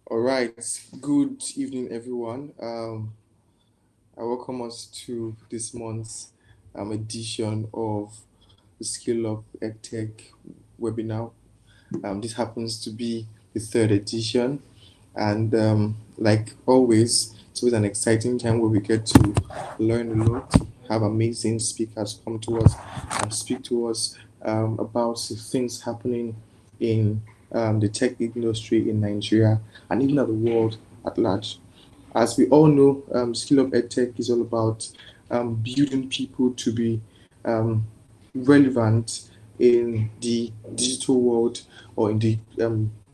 All right. Good evening, everyone. I welcome us to this month's edition of the Skill Up EdTech webinar. This happens to be the third edition, and like always, it's always an exciting time where we get to learn a lot, have amazing speakers come to us and speak to us about the things happening in the tech industry in Nigeria and even at the world at large. As we all know, Skill Up EdTech is all about building people to be um, relevant in the digital world or in the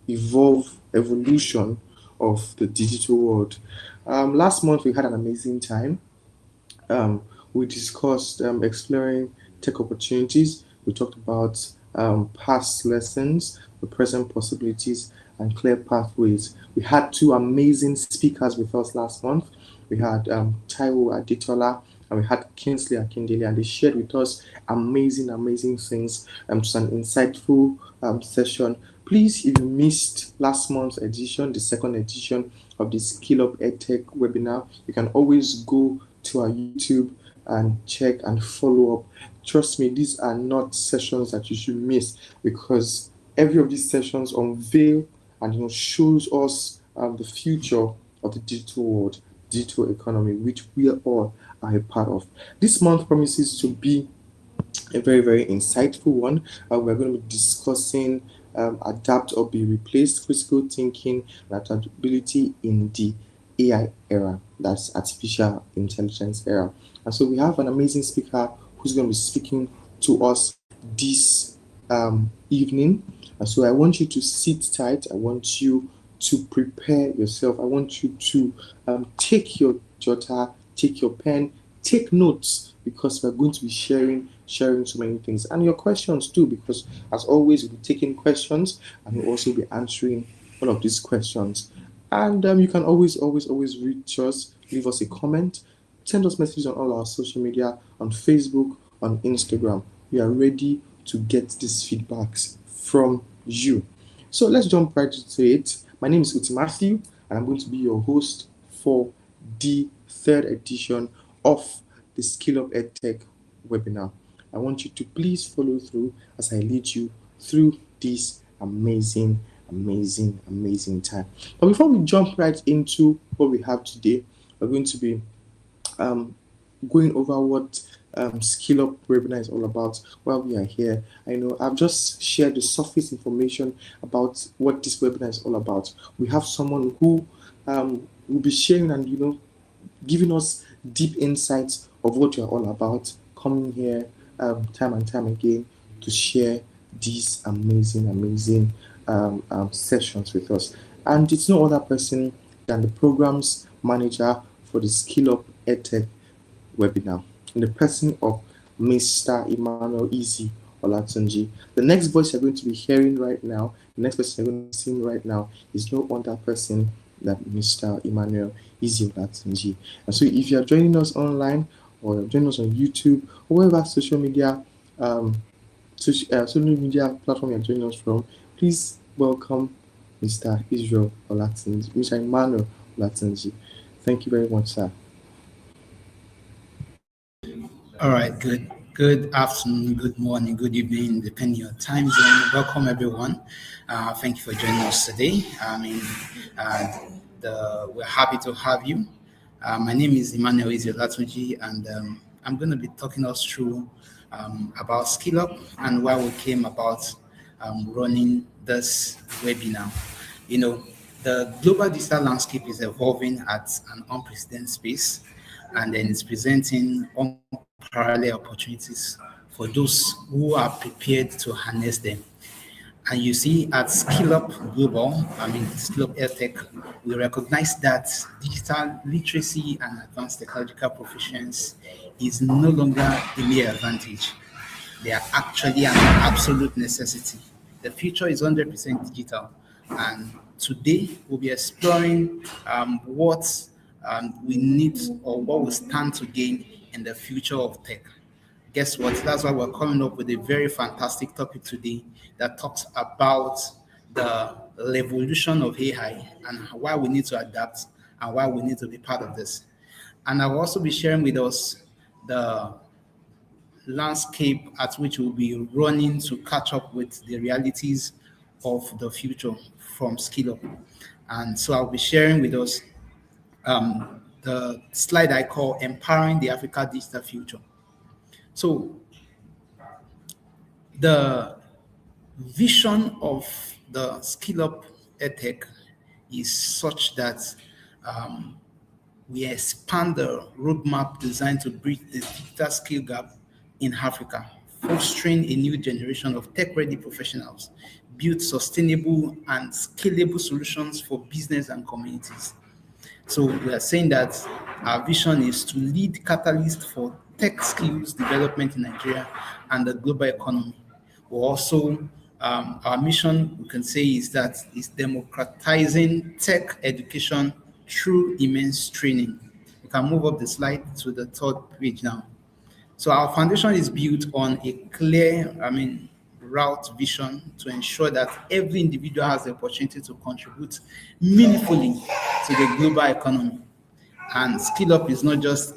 evolution of the digital world. Last month we had an amazing time. Um, we discussed exploring tech opportunities. We talked about past lessons, the present possibilities, and clear pathways. We had two amazing speakers with us last month. We had Taiwo Aditola and we had Kingsley Akindele, and they shared with us amazing things. It was an insightful session. Please, if you missed last month's edition, the second edition of the Skill Up EdTech webinar, you can always go to our YouTube and check and follow up. Trust me, these are not sessions that you should miss because every of these sessions unveil and shows us the future of the digital world, digital economy, which we all are a part of. This month promises to be a very insightful one. We're going to be discussing adapt or be replaced, critical thinking and adaptability in the AI era, that's artificial intelligence era. And so we have an amazing speaker who's going to be speaking to us this evening. And so I want you to sit tight. I want you to prepare yourself. I want you to take your jotter, take your pen, take notes because we're going to be sharing so many things and your questions too, because as always we'll be taking questions and we'll also be answering all of these questions. And you can always reach us, leave us a comment, send us messages on all our social media, on Facebook, on Instagram. We are ready to get these feedbacks from you. So let's jump right into it. My name is Uti Matthew, and I'm going to be your host for the third edition of the Skill Up EdTech webinar. I want you to please follow through as I lead you through this amazing time. But before we jump right into what we have today, we're going to be um, going over what Skill Up webinar is all about while we are here. I know I've just shared the surface information about what this webinar is all about. We have someone who will be sharing and giving us deep insights of what you're all about, coming here time and time again to share these amazing sessions with us. And it's no other person than the programs manager for the Skill Up EdTech webinar in the person of Mr. Emmanuel Easy Olatunji. The next voice you're going to be hearing right now, the next person you're going to be seeing right now is no other person than Mr. Emmanuel Easy Olatunji. And so if you're joining us online or you're joining us on YouTube or whatever social media platform you're joining us from, please welcome Mr. Israel Olatunji, Mr. Emmanuel Olatunji. Thank you very much, sir. All right, good afternoon, good morning, good evening, depending on time zone. Welcome everyone. Thank you for joining us today. Uh, we're happy to have you. My name is Emmanuel Izilatuji, and I'm going to be talking us through about Skill Up and why we came about running this webinar. You know, the global digital landscape is evolving at an unprecedented pace, and then it's presenting unparalleled opportunities for those who are prepared to harness them. And you see, at Skill Up Global, Skill Up EdTech, we recognize that digital literacy and advanced technological proficiency is no longer a mere advantage. They are actually an absolute necessity. The future is 100% digital. And today we'll be exploring what we need or what we stand to gain in the future of tech. Guess what? That's why we're coming up with a very fantastic topic today that talks about the revolution of AI and why we need to adapt and why we need to be part of this. And I will also be sharing with us the landscape at which we'll be running to catch up with the realities of the future from Skill Up. And so I'll be sharing with us the slide I call Empowering the Africa Digital Future. So the vision of the Skill Up EdTech is such that um, we expand the roadmap designed to bridge the digital skill gap in Africa, fostering a new generation of tech-ready professionals, build sustainable and scalable solutions for business and communities. So we are saying that our vision is to lead catalyst for tech skills development in Nigeria and the global economy. We also our mission we can say is that is democratizing tech education through immense training. You can move up the slide to the third page now. So our foundation is built on a clear, route vision to ensure that every individual has the opportunity to contribute meaningfully to the global economy. And Skill Up is not just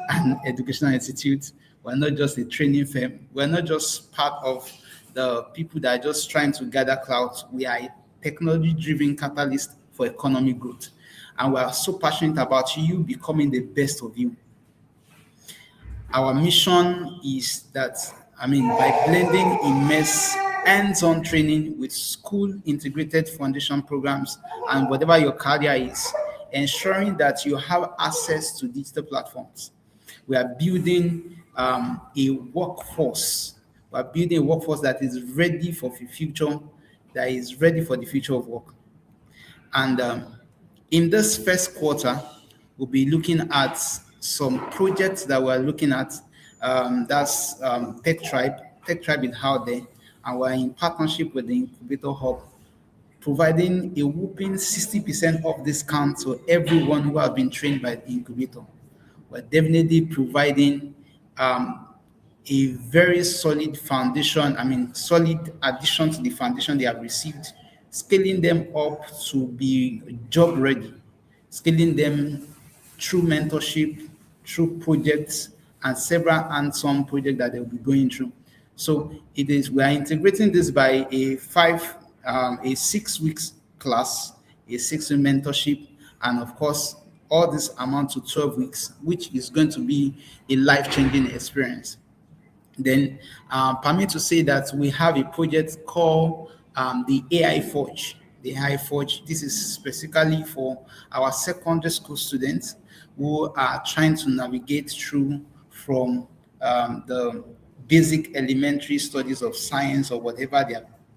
an educational institute. We're not just a training firm. We're not just part of the people that are just trying to gather clout. We are a technology-driven catalyst for economic growth. And we are so passionate about you becoming the best of you. Our mission is that, by blending immerse hands-on training with school integrated foundation programs and whatever your career is, ensuring that you have access to digital platforms. We are building a workforce. We are building a workforce that is ready for the future, that is ready for the future of work. And in this first quarter, we'll be looking at some projects that we're looking at. That's Tech Tribe. Tech Tribe is out there, and we're in partnership with the Incubator Hub, providing a whopping 60% off discount to everyone who have been trained by the incubator. We're definitely providing a very solid foundation, solid addition to the foundation they have received, scaling them up to be job ready, scaling them through mentorship, through projects, and several hands-on projects that they'll be going through. So we are integrating this by a 6 weeks class, a 6 week mentorship, and of course, all this amount to 12 weeks, which is going to be a life-changing experience. Then, permit to say that we have a project called the AI Forge. The AI Forge, this is specifically for our secondary school students who are trying to navigate through from the basic elementary studies of science or whatever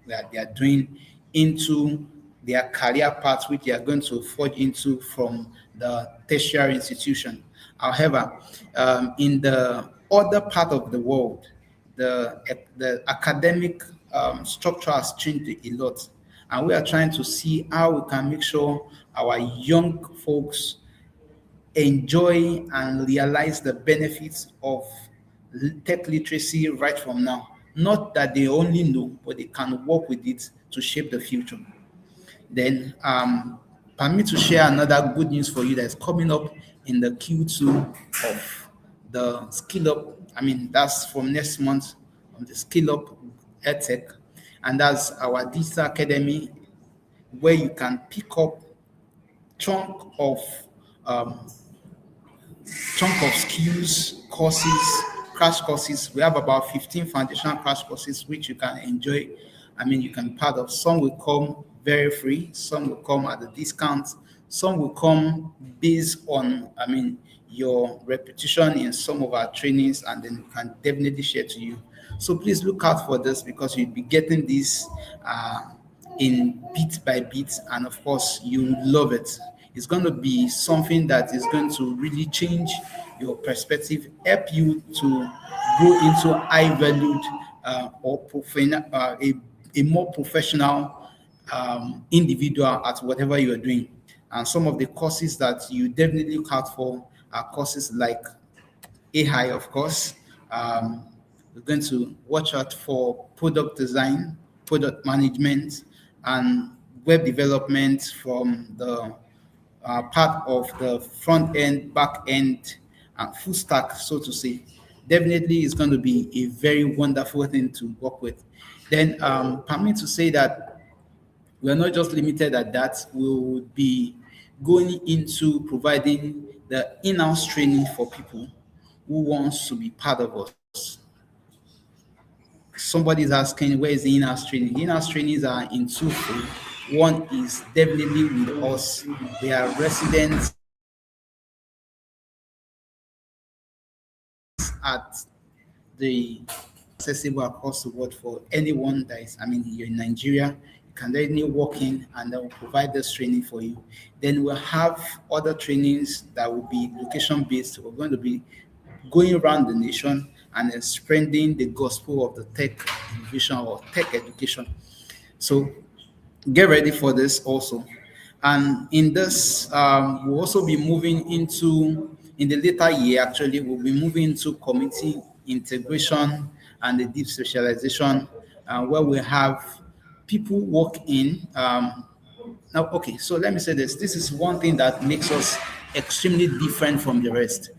they are doing into their career path, which they are going to forge into from the tertiary institution. However, in the other part of the world, the academic structure has changed a lot, and we are trying to see how we can make sure our young folks enjoy and realize the benefits of tech literacy right from now. Not that they only know, but they can work with it to shape the future. Then, permit to share another good news for you that's coming up in the Q2 of the Skill Up. That's from next month on the Skill Up EdTech, and that's our digital academy where you can pick up chunk of um, chunk of skills, courses, crash courses. We have about 15 foundational crash courses which you can enjoy. You can be part of. Some will come very free, some will come at a discount, some will come based on, your repetition in some of our trainings, and then we can definitely share to you. So please look out for this because you'll be getting this in bit by bit, and of course you love it. It's going to be something that is going to really change your perspective, help you to go into high valued a more professional individual at whatever you are doing. And some of the courses that you definitely look out for are courses like AI, of course. We're going to watch out for product design, product management, and web development from the part of the front end, back end, full stack, so to say. Definitely, it's going to be a very wonderful thing to work with. Then, permit to say that we are not just limited at that. We will be going into providing the in-house training for people who wants to be part of us. Somebody's asking, where is the in-house training? The in-house trainings are in twofold. One is definitely with us. We are residents at the accessible across the world for anyone that is, I mean, you're in Nigeria, you can definitely walk in and they will provide this training for you. Then we'll have other trainings that will be location based. We're going to be going around the nation and then spreading the gospel of the tech innovation or tech education. So get ready for this also. And in this, we'll also be moving into, in the later year, actually, we'll be moving into community integration and the deep specialization, where we have people work in. Now, okay, so let me say this. This is one thing that makes us extremely different from the rest.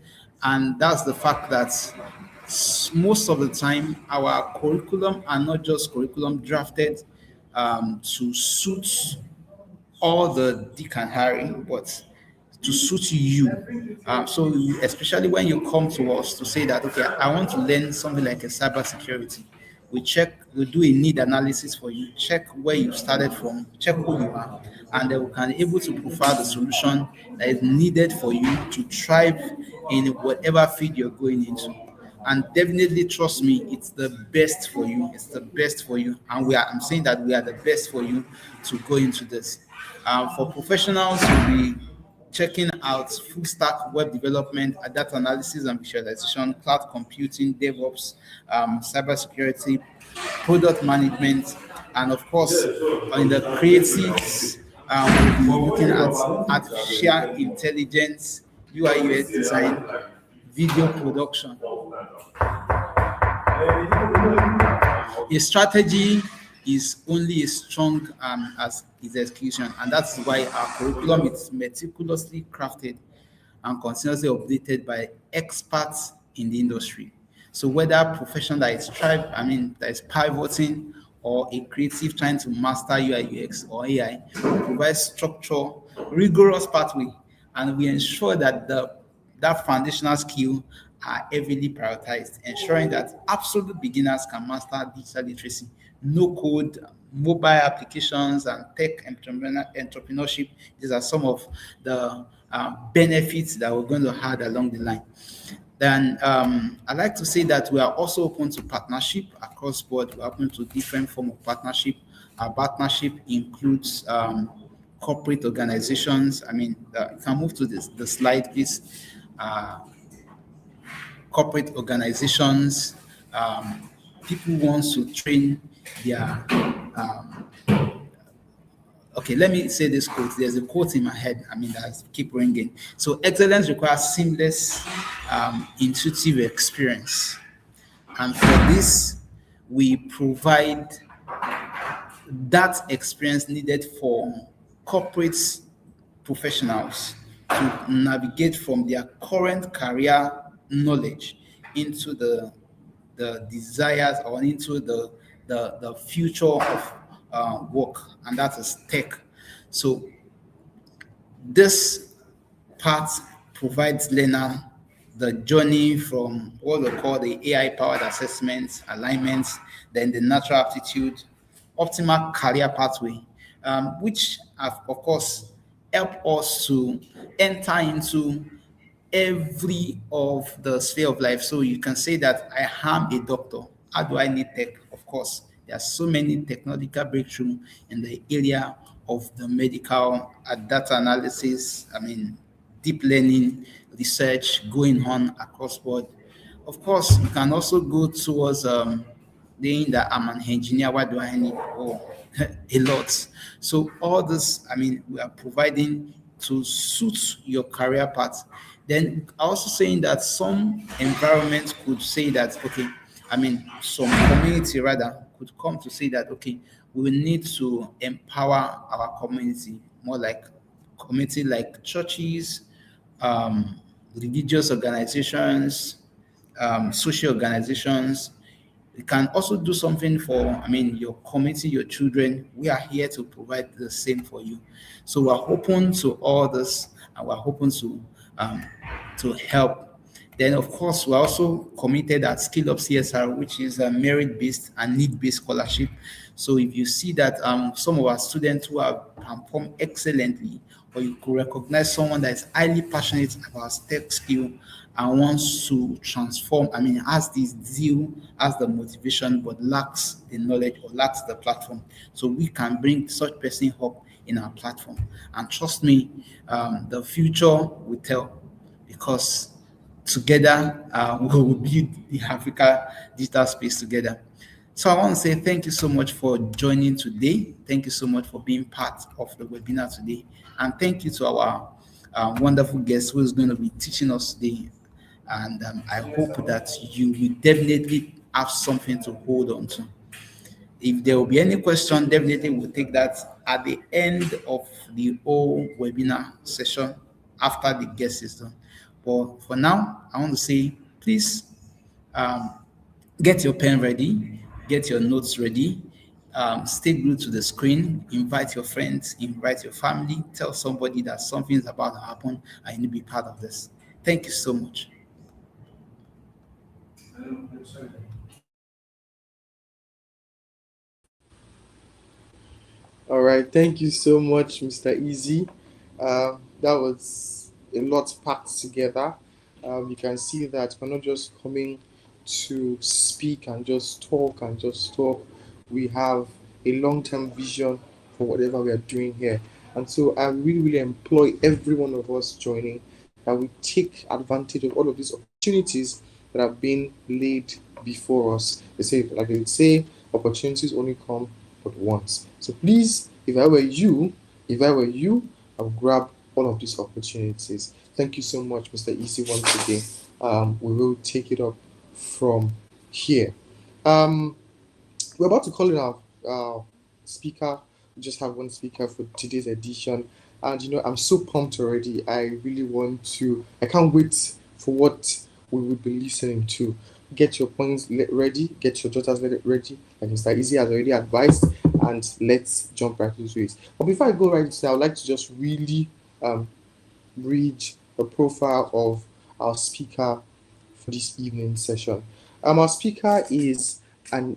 And that's the fact that most of the time, our curriculum are not just curriculum drafted to suit all the Dick and Harry, but to suit you. Especially when you come to us to say that, okay, I want to learn something like a cybersecurity. We check, we do a need analysis for you, check where you started from, check who you are, and then we can able to provide the solution that is needed for you to thrive in whatever field you're going into. And definitely trust me, it's the best for you. It's the best for you. And I'm saying that we are the best for you to go into this. For professionals, we'll be checking out full stack web development, data analysis and visualization, cloud computing, DevOps, cybersecurity, product management, and of course, in the creatives, we'll be looking at artificial intelligence, UI UX design, video production. A strategy is only as strong as its execution, and that's why our curriculum is meticulously crafted and continuously updated by experts in the industry. So whether profession that is that is pivoting, or a creative trying to master UI UX or AI, we provide structure, rigorous pathway, and we ensure that that foundational skill are heavily prioritized, ensuring that absolute beginners can master digital literacy, no code, mobile applications, and tech entrepreneurship. These are some of the benefits that we're going to have along the line. Then I like to say that we are also open to partnership across board. We're open to different form of partnership. Our partnership includes corporate organizations. You can move to the slide, please. Corporate organizations, people wants to train their okay, let me say this quote. There's a quote in my head, that keep ringing. So excellence requires seamless, intuitive experience. And for this, we provide that experience needed for corporate professionals to navigate from their current career knowledge into the desires, or into the future of work, and that is tech. So this part provides learner the journey from what we call the AI powered assessments, alignments, then the natural aptitude, optimal career pathway, which have, of course, help us to enter into every of the sphere of life. So you can say that I am a doctor. How do I need tech? Of course, there are so many technological breakthrough in the area of the medical data analysis. Deep learning research going on across board. Of course, you can also go towards saying that I'm an engineer. What do I need? Oh, a lot. So all this, we are providing to suit your career path. Then also saying that some environments could say that, okay, some community rather could come to say that, okay, we need to empower our community more, like community like churches, um, religious organizations, social organizations. You can also do something for, your community, your children. We are here to provide the same for you. So we're open to all this, and we're open um, to help. Then, of course, we're also committed at Skill Up CSR, which is a merit-based and need-based scholarship. So if you see that some of our students who have performed excellently, or you could recognize someone that is highly passionate about tech skill and wants to transform, has this zeal, has the motivation, but lacks the knowledge or lacks the platform. So we can bring such person up in our platform. And trust me, the future will tell, because together we will build the Africa digital space together. So I want to say thank you so much for joining today. Thank you so much for being part of the webinar today. And thank you to our wonderful guest who is going to be teaching us today. And I hope that you will definitely have something to hold on to. If there will be any question, definitely we'll take that at the end of the whole webinar session after the guest is done. But for now, I want to say, please um, get your pen ready, get your notes ready, stay glued to the screen, invite your friends, invite your family, tell somebody that something is about to happen and you need to be part of this. Thank you so much. All right, thank you so much, Mr. Easy. That was a lot packed together. You can see that we're not just coming to speak and just talk and just talk. We have a long term vision for whatever we are doing here. And so I really, really employ every one of us joining that we take advantage of all of these opportunities that have been laid before us. They say, like they say, opportunities only come but once. So please, if I were you, I would grab all of these opportunities. Thank you so much, Mr. Easy, once again. We will take it up from here. Um, we're about to call in our speaker. We just have one speaker for today's edition. And I'm so pumped already. I really want to, I can't wait for what we will be listening to. Get your points ready, get your jotters ready, like Mr. Easy has already advised, and let's jump right into it. But before I go right into it, I would like to just really um, read the profile of our speaker for this evening session. Our speaker is an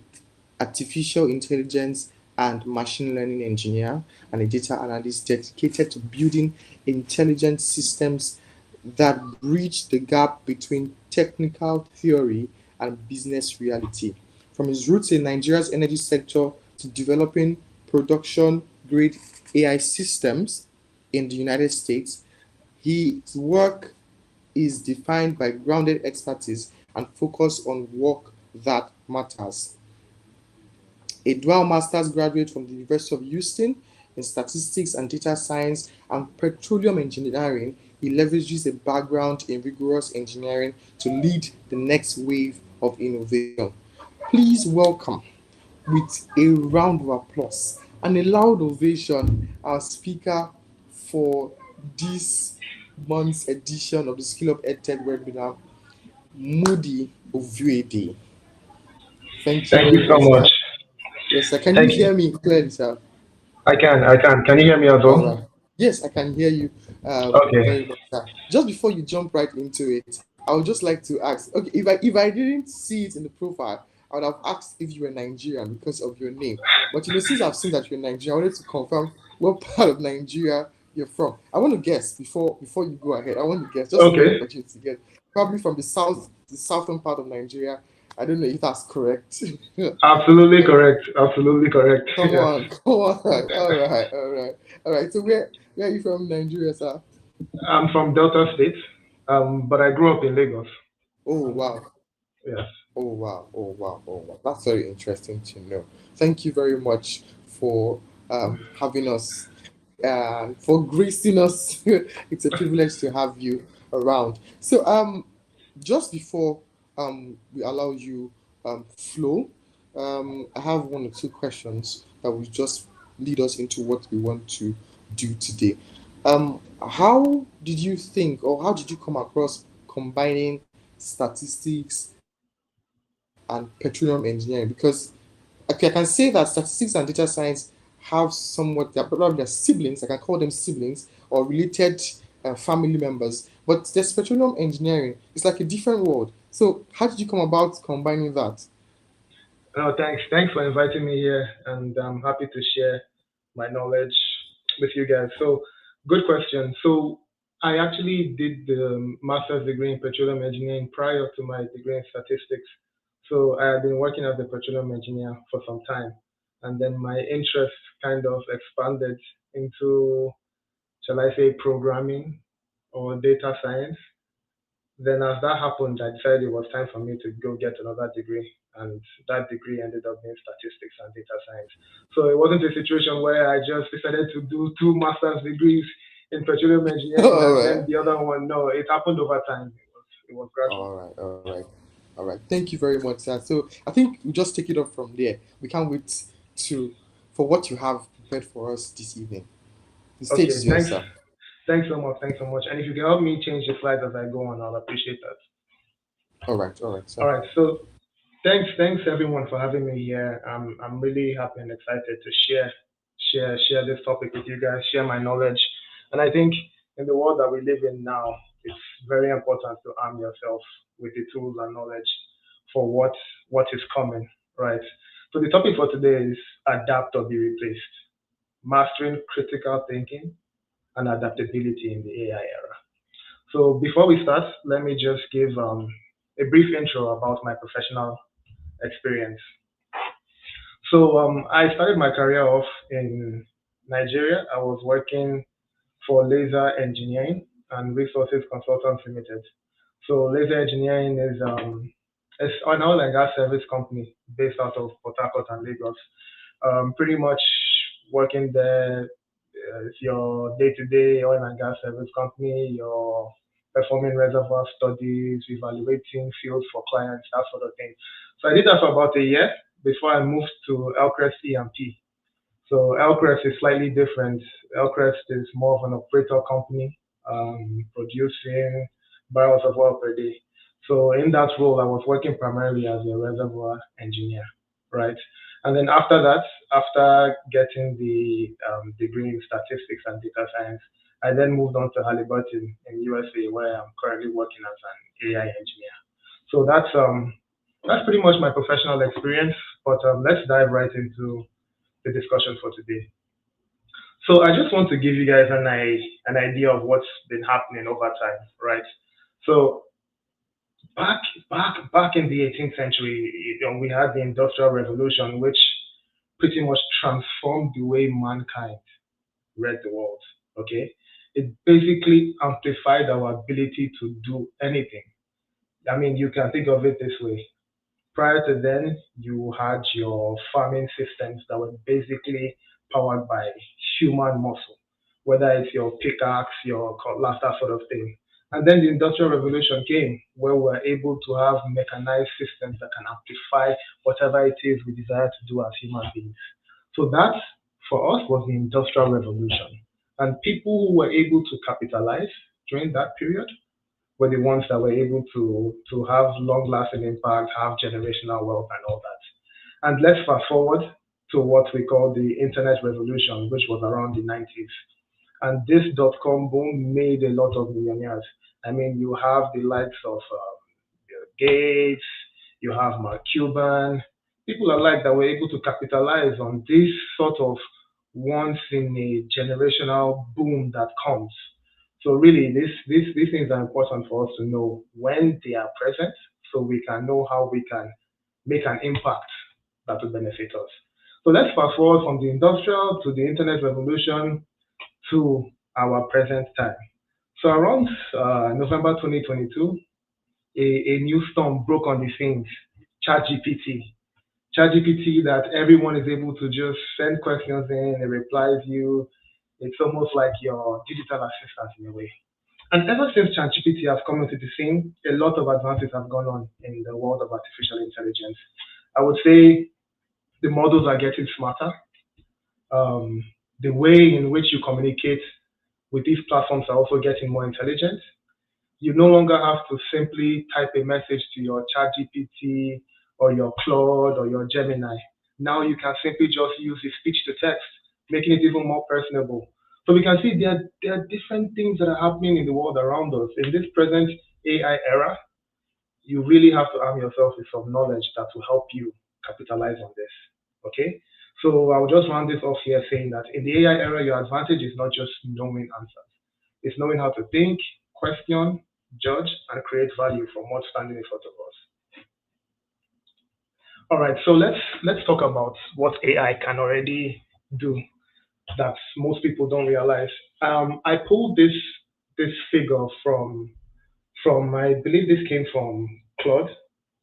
artificial intelligence and machine learning engineer and a data analyst dedicated to building intelligent systems that bridge the gap between technical theory and business reality. From his roots in Nigeria's energy sector to developing production grade AI systems in the United States, his work is defined by grounded expertise and focus on work that matters. A dual master's graduate from the University of Houston in statistics and data science and petroleum engineering, he leverages a background in rigorous engineering to lead the next wave of innovation. Please welcome, with a round of applause and a loud ovation, our speaker for this month's edition of the Skill Up EdTech webinar, Moody Ovuede. Thank you Thank very you so much, much. sir. Yes, sir. Can you Thank you. hear me clearly, sir? I can. Can you hear me as All well? right. Yes, I can hear you Okay. very much, sir. Just before you jump right into it, I would just like to ask. Okay, if I didn't see it in the profile, I would have asked if you were Nigerian because of your name. But since I've seen that you're Nigerian, I wanted to confirm what part of Nigeria you're from. I want to guess before you go ahead. I want to guess just to give you an Okay. opportunity to guess. Probably from the southern part of Nigeria. I don't know if that's correct. Absolutely correct. Absolutely correct. Come Yes. on, come on. All right, all right, all right. So where are you from, Nigeria, sir? I'm from Delta State, but I grew up in Lagos. Oh wow, Yes. oh wow, oh wow, oh wow. That's very interesting to know. Thank you very much for having us, for gracing us. It's a privilege to have you around. So just before we allow you flow, I have one or two questions that will just lead us into what we want to do today. How did you think, or how did you come across combining statistics and petroleum engineering? Because okay, I can say that statistics and data science have somewhat, they're probably they're siblings. I can call them siblings or related family members. But there's petroleum engineering. It's like a different world. So how did you come about combining that? No, thanks. Thanks for inviting me here, and I'm happy to share my knowledge with you guys. So, good question. So, I actually did the master's degree in petroleum engineering prior to my degree in statistics. So, I had been working as a petroleum engineer for some time, and then my interest kind of expanded into, shall I say, programming or data science. Then as that happened, I decided it was time for me to go get another degree. And that degree ended up being statistics and data science. So it wasn't a situation where I just decided to do two master's degrees in petroleum engineering All and then right. the other one. No, it happened over time. It was gradual. All right. All right. All right. Thank you very much, sir. So I think we just take it up from there. We can't wait to for what you have prepared for us this evening. The stage Okay, is yours, thanks. sir. Thanks so much. Thanks so much. And if you can help me change the slides as I go on, I'll appreciate that. All right. All right, All sir. right. So thanks everyone for having me here. I'm really happy and excited to share this topic with you guys, share my knowledge. And I think in the world that we live in now, it's very important to arm yourself with the tools and knowledge for what is coming, right? So the topic for today is adapt or be replaced, mastering critical thinking and adaptability in the AI era. So before we start, let me just give a brief intro about my professional experience. So I started my career off in Nigeria. I was working for Laser Engineering and Resources Consultants Limited. So Laser Engineering is it's an oil and gas service company based out of Port Harcourt and Lagos. Pretty much working there is your day-to-day oil and gas service company. You're performing reservoir studies, evaluating fields for clients, that sort of thing. So I did that for about a year before I moved to Elcrest EMP. So Elcrest is slightly different. Elcrest is more of an operator company, producing barrels of oil per day. So in that role, I was working primarily as a reservoir engineer, right? And then after that, after getting the degree in statistics and data science, I then moved on to Halliburton in USA, where I'm currently working as an AI engineer. So that's pretty much my professional experience. But let's dive right into the discussion for today. So I just want to give you guys an idea of what's been happening over time, right? So back back in the 18th century, we had the Industrial Revolution, which pretty much transformed the way mankind read the world. Okay, it basically amplified our ability to do anything. I mean, you can think of it this way: prior to then, you had your farming systems that were basically powered by human muscle, whether it's your pickaxe, your cutlass, that sort of thing. And then the Industrial Revolution came, where we're able to have mechanized systems that can amplify whatever it is we desire to do as human beings. So that, for us, was the Industrial Revolution. And people who were able to capitalize during that period were the ones that were able to have long lasting impact, have generational wealth and all that. And let's fast forward to what we call the internet revolution, which was around the 90s. And this dot com boom made a lot of millionaires. I mean, you have the likes of Bill Gates, you have Mark Cuban, people alike that were able to capitalize on this sort of once in a generational boom that comes. So really, these things are important for us to know when they are present, so we can know how we can make an impact that will benefit us. So let's fast forward from the industrial to the internet revolution to our present time. So around November 2022, a new storm broke on the scene, ChatGPT. ChatGPT that everyone is able to just send questions in, it replies you. It's almost like your digital assistant in a way. And ever since ChatGPT has come into the scene, a lot of advances have gone on in the world of artificial intelligence. I would say the models are getting smarter. Um, the way in which you communicate with these platforms are also getting more intelligent. You no longer have to simply type a message to your ChatGPT or your Claude or your Gemini. Now you can simply just use the speech to text, making it even more personable. So we can see there are different things that are happening in the world around us. In this present AI era, you really have to arm yourself with some knowledge that will help you capitalize on this. Okay? So I'll just round this off here saying that in the AI era, your advantage is not just knowing answers. It's knowing how to think, question, judge, and create value from what's standing in front of us. All right, so let's talk about what AI can already do that most people don't realize. I pulled this figure from I believe this came from Claude.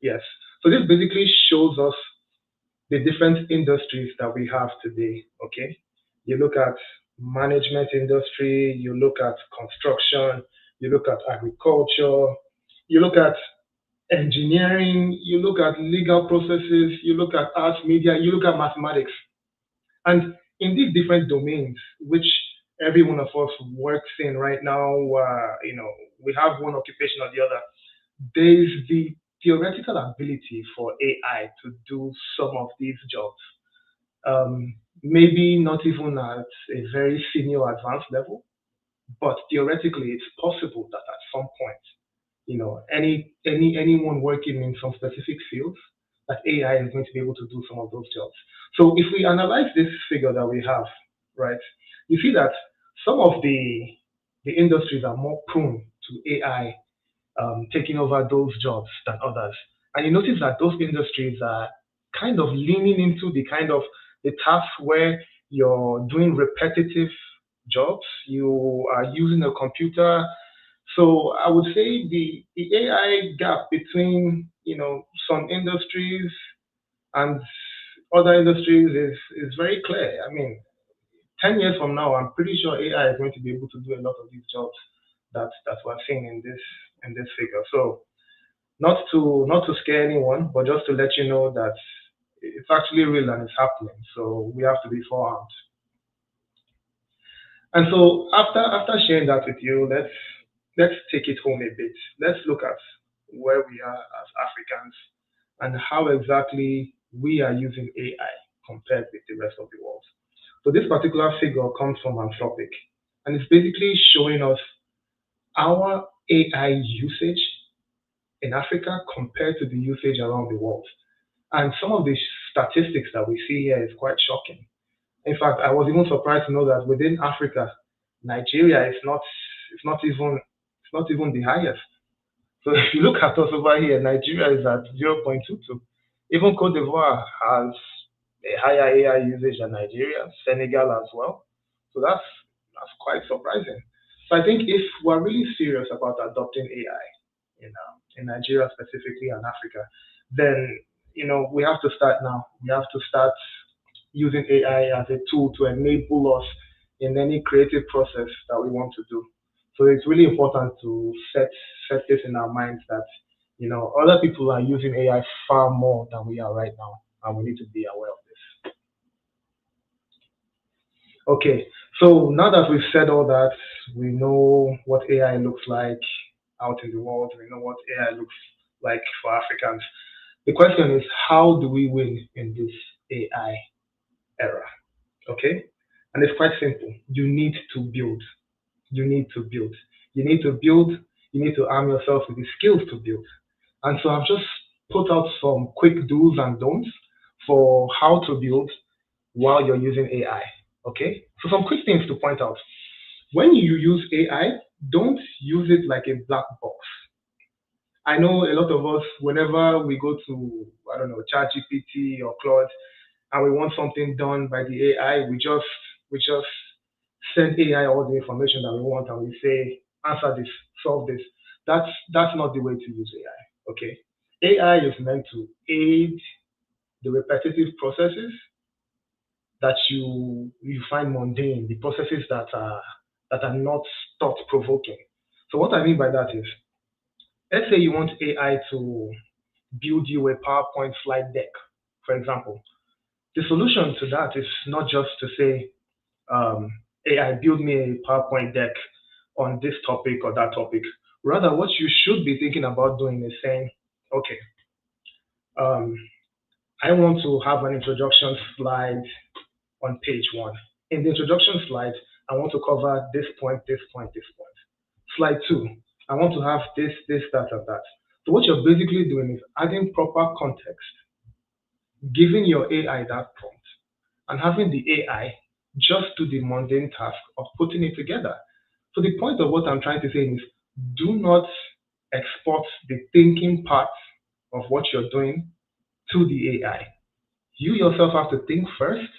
Yes. So this basically shows us the different industries that we have today. Okay. You look at management industry, you look at construction, you look at agriculture, you look at engineering, you look at legal processes, you look at arts, media, you look at mathematics. And in these different domains, which every one of us works in right now, we have one occupation or the other. There is the theoretical ability for AI to do some of these jobs. Maybe not even at a very senior advanced level, but theoretically, it's possible that at some point, anyone working in some specific fields, that AI is going to be able to do some of those jobs. So if we analyze this figure that we have, right, you see that some of the industries are more prone to AI taking over those jobs than others. And you notice that those industries are kind of leaning into the kind of the task where you're doing repetitive jobs, you are using a computer. So I would say the AI gap between some industries and other industries is very clear. I mean, 10 years from now, I'm pretty sure AI is going to be able to do a lot of these jobs that we're seeing in this figure. So not to scare anyone, but just to let you know that it's actually real and it's happening. So we have to be forearmed. And so after sharing that with you, let's take it home a bit. Let's look at where we are as Africans and how exactly we are using AI compared with the rest of the world. So this particular figure comes from Anthropic, and it's basically showing us our AI usage in Africa compared to the usage around the world. And some of the statistics that we see here is quite shocking. In fact, I was even surprised to know that within Africa, Nigeria is not even the highest. So if you look at us over here, Nigeria is at 0.22. Even Cote d'Ivoire has a higher AI usage than Nigeria, Senegal as well. So that's quite surprising. So I think if we're really serious about adopting AI in Nigeria specifically and Africa, then we have to start now. We have to start using AI as a tool to enable us in any creative process that we want to do. So it's really important to set this in our minds that other people are using AI far more than we are right now, and we need to be aware of this. Okay, so now that we've said all that, we know what AI looks like out in the world. We know what AI looks like for Africans. The question is, how do we win in this AI era? Okay, and it's quite simple. You need to build. You need to build. You need to build. You need to arm yourself with the skills to build. And so I've just put out some quick do's and don'ts for how to build while you're using AI. Okay, so some quick things to point out. When you use AI, don't use it like a black box. I know a lot of us, whenever we go to, I don't know, ChatGPT or Claude, and we want something done by the AI, we just send AI all the information that we want, and we say, answer this, solve this. That's not the way to use AI. Okay, AI is meant to aid the repetitive processes that you find mundane, the processes that are not thought provoking. So what I mean by that is, let's say you want AI to build you a PowerPoint slide deck, for example. The solution to that is not just to say, um, AI, build me a PowerPoint deck on this topic or that topic. Rather, what you should be thinking about doing is saying, okay, um, I want to have an introduction slide on page one. In the introduction slide, I want to cover this point, this point, this point. Slide two, I want to have this, that, and that. So what you're basically doing is adding proper context, giving your AI that prompt, and having the AI just do the mundane task of putting it together. So the point of what I'm trying to say is, do not export the thinking part of what you're doing to the AI. You yourself have to think first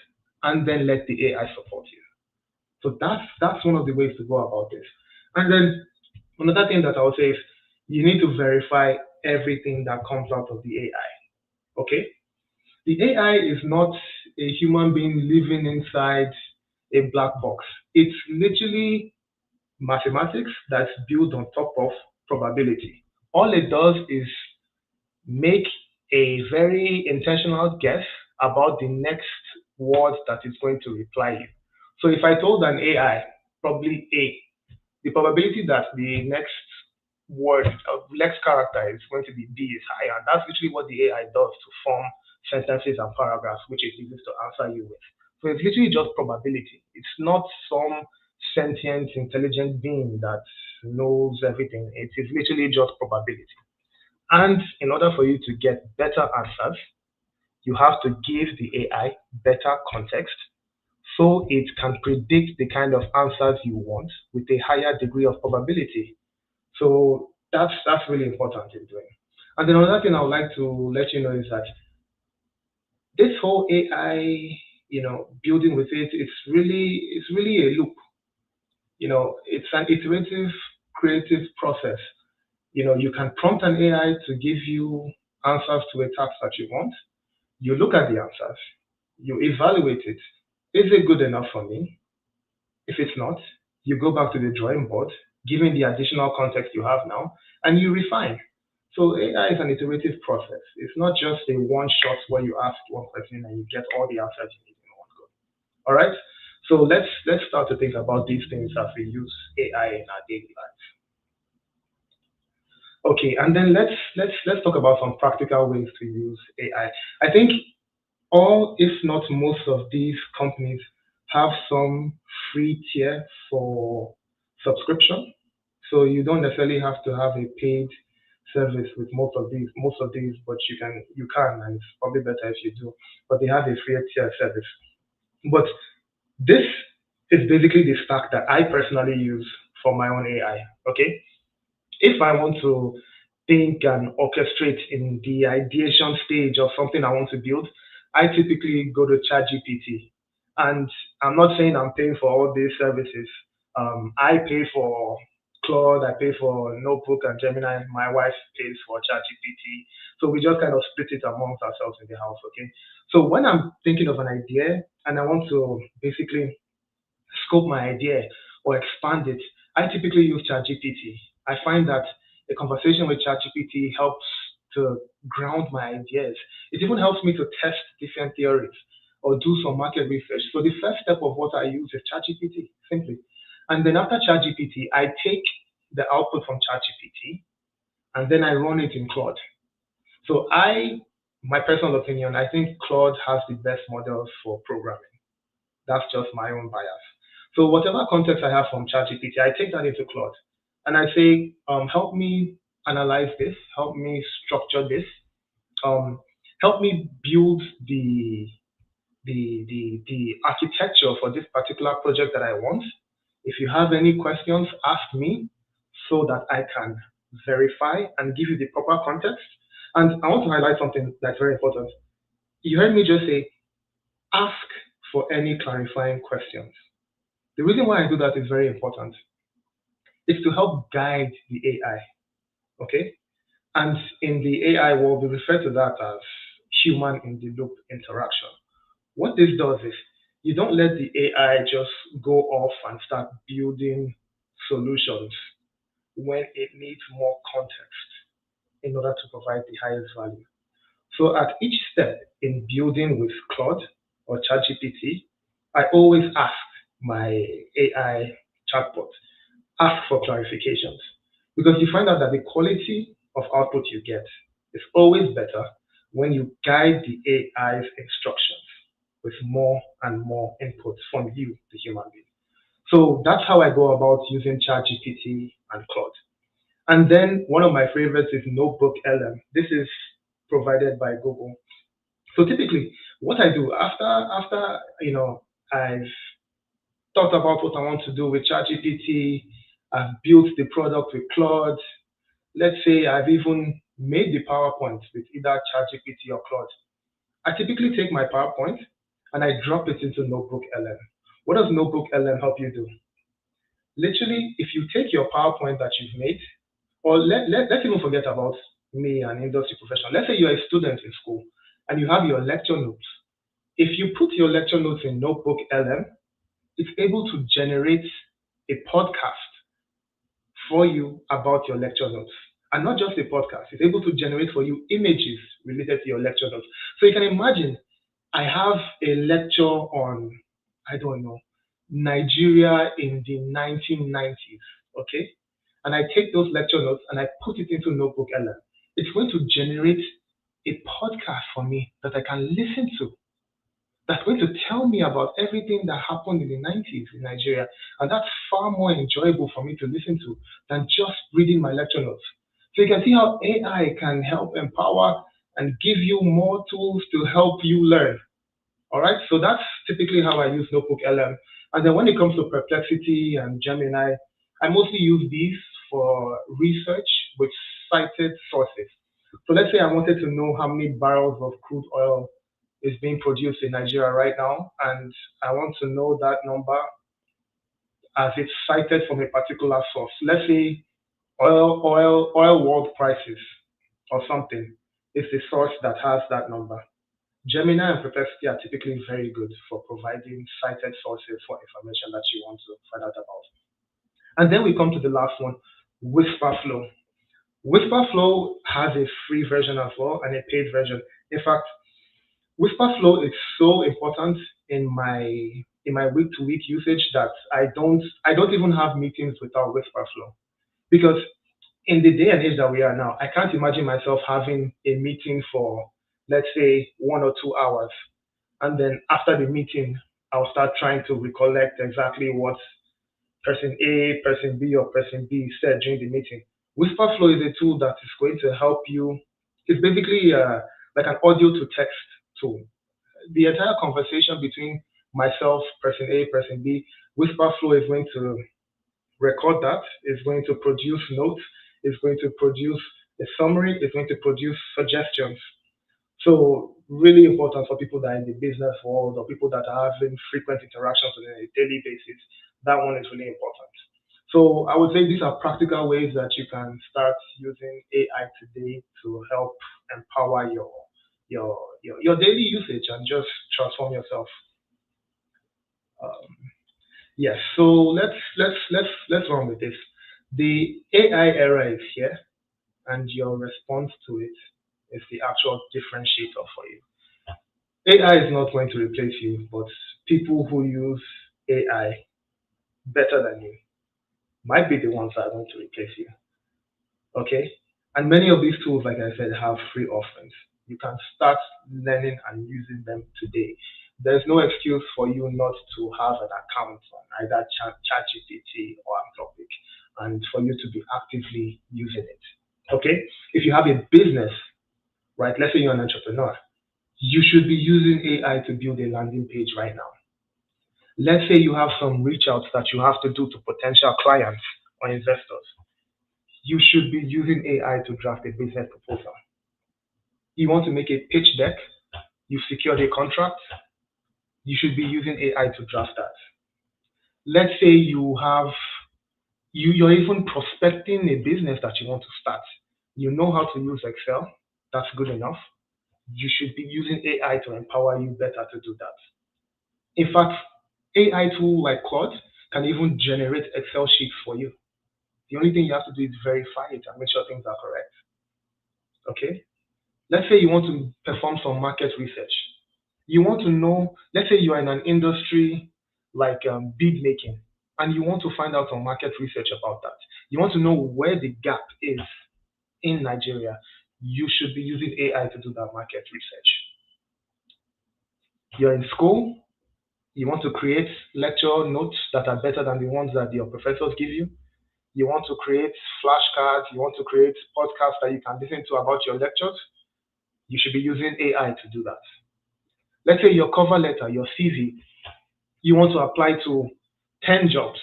and then let the AI support you. So that's one of the ways to go about this. And then another thing that I would say is, you need to verify everything that comes out of the AI. Okay? The AI is not a human being living inside a black box. It's literally mathematics that's built on top of probability. All it does is make a very intentional guess about the next word that is going to reply you. So if I told an AI probably A, the probability that the next word, next character is going to be B is higher. And that's literally what the AI does to form sentences and paragraphs, which it uses to answer you with. So it's literally just probability. It's not some sentient, intelligent being that knows everything. It is literally just probability. And in order for you to get better answers, you have to give the AI better context so it can predict the kind of answers you want with a higher degree of probability. So that's really important in doing. And then another thing I would like to let you know is that this whole AI, building with it, it's really a loop. It's an iterative, creative process. You can prompt an AI to give you answers to a task that you want. You look at the answers, you evaluate it. Is it good enough for me? If it's not, you go back to the drawing board, given the additional context you have now, and you refine. So AI is an iterative process. It's not just a one shot where you ask one question and you get all the answers you need in one go. All right. So let's start to think about these things as we use AI in our daily life. Okay, and then let's talk about some practical ways to use AI. I think all, if not most of these companies have some free tier for subscription. So you don't necessarily have to have a paid service with most of these, but you can, and it's probably better if you do. But they have a free tier service. But this is basically the stack that I personally use for my own AI. Okay, if I want to think and orchestrate in the ideation stage of something I want to build, I typically go to ChatGPT. And I'm not saying I'm paying for all these services. I pay for Claude, I pay for Notebook and Gemini. My wife pays for ChatGPT. So we just kind of split it amongst ourselves in the house, okay? So when I'm thinking of an idea and I want to basically scope my idea or expand it, I typically use ChatGPT. I find that a conversation with ChatGPT helps to ground my ideas. It even helps me to test different theories or do some market research. So the first step of what I use is ChatGPT, simply. And then after ChatGPT, I take the output from ChatGPT and then I run it in Claude. So my personal opinion, I think Claude has the best models for programming. That's just my own bias. So whatever context I have from ChatGPT, I take that into Claude, and I say, help me analyze this, help me structure this, um, help me build the architecture for this particular project that I want. If you have any questions, ask me so that I can verify and give you the proper context. And I want to highlight something that's very important. You heard me just say, ask for any clarifying questions. The reason why I do that is very important. It's to help guide the AI. Okay? And in the AI world, we refer to that as human in the loop interaction. What this does is, you don't let the AI just go off and start building solutions when it needs more context in order to provide the highest value. So at each step in building with Claude or ChatGPT, I always ask my AI chatbot, ask for clarifications. Because you find out that the quality of output you get is always better when you guide the AI's instructions with more and more inputs from you, the human being. So that's how I go about using ChatGPT and Claude. And then one of my favorites is Notebook LM. This is provided by Google. So typically, what I do after I've thought about what I want to do with ChatGPT, I've built the product with Claude. Let's say I've even made the PowerPoint with either ChatGPT or Claude. I typically take my PowerPoint and I drop it into Notebook LM. What does Notebook LM help you do? Literally, if you take your PowerPoint that you've made, or let's even forget about me, an industry professional. Let's say you're a student in school and you have your lecture notes. If you put your lecture notes in Notebook LM, it's able to generate a podcast for you about your lecture notes. And not just a podcast, it's able to generate for you images related to your lecture notes. So you can imagine I have a lecture on, I don't know, Nigeria in the 1990s, okay? And I take those lecture notes and I put it into Notebook LM. It's going to generate a podcast for me that I can listen to, that's going to tell me about everything that happened in the 90s in Nigeria. And that's far more enjoyable for me to listen to than just reading my lecture notes. So you can see how AI can help empower and give you more tools to help you learn. All right, so that's typically how I use Notebook LM. And then when it comes to Perplexity and Gemini, I mostly use these for research with cited sources. So let's say I wanted to know how many barrels of crude oil is being produced in Nigeria right now, and I want to know that number as it's cited from a particular source. Let's say oil world prices or something is the source that has that number. Gemini and Perplexity are typically very good for providing cited sources for information that you want to find out about. And then we come to the last one, Whisperflow. Whisperflow has a free version as well and a paid version. In fact, Whisperflow is so important in my week to week usage that I don't even have meetings without Whisperflow. Because in the day and age that we are now, I can't imagine myself having a meeting for, let's say, 1 or 2 hours. And then after the meeting, I'll start trying to recollect exactly what person A, person B, or person B said during the meeting. Whisperflow is a tool that is going to help you. It's basically like an audio to text tool. The entire conversation between myself, person A, person B, Whisperflow is going to record that, is going to produce notes, is going to produce a summary, is going to produce suggestions. So really important for people that are in the business world or people that are having frequent interactions on a daily basis. That one is really important. So I would say these are practical ways that you can start using AI today to help empower your daily usage and just transform yourself. Um, yes. So let's run with this. The AI era is here, and your response to it is the actual differentiator for you. AI is not going to replace you, but people who use AI better than you might be the ones that are going to replace you. Okay? And many of these tools, like I said, have free offerings. You can start learning and using them today. There's no excuse for you not to have an account on either ChatGPT or Anthropic and for you to be actively using it. Okay? If you have a business, right, let's say you're an entrepreneur, you should be using AI to build a landing page right now. Let's say you have some reach outs that you have to do to potential clients or investors. You should be using AI to draft a business proposal. You want to make a pitch deck, you've secured a contract, you should be using AI to draft that. Let's say you're even prospecting a business that you want to start. You know how to use Excel, that's good enough. You should be using AI to empower you better to do that. In fact, AI tool like Claude can even generate Excel sheets for you. The only thing you have to do is verify it and make sure things are correct. Okay? Let's say you want to perform some market research. You want to know, let's say you are in an industry like bead making, and you want to find out some market research about that. You want to know where the gap is in Nigeria. You should be using AI to do that market research. You're in school, you want to create lecture notes that are better than the ones that your professors give you. You want to create flashcards, you want to create podcasts that you can listen to about your lectures. You should be using AI to do that. Let's say your cover letter, your CV, you want to apply to 10 jobs.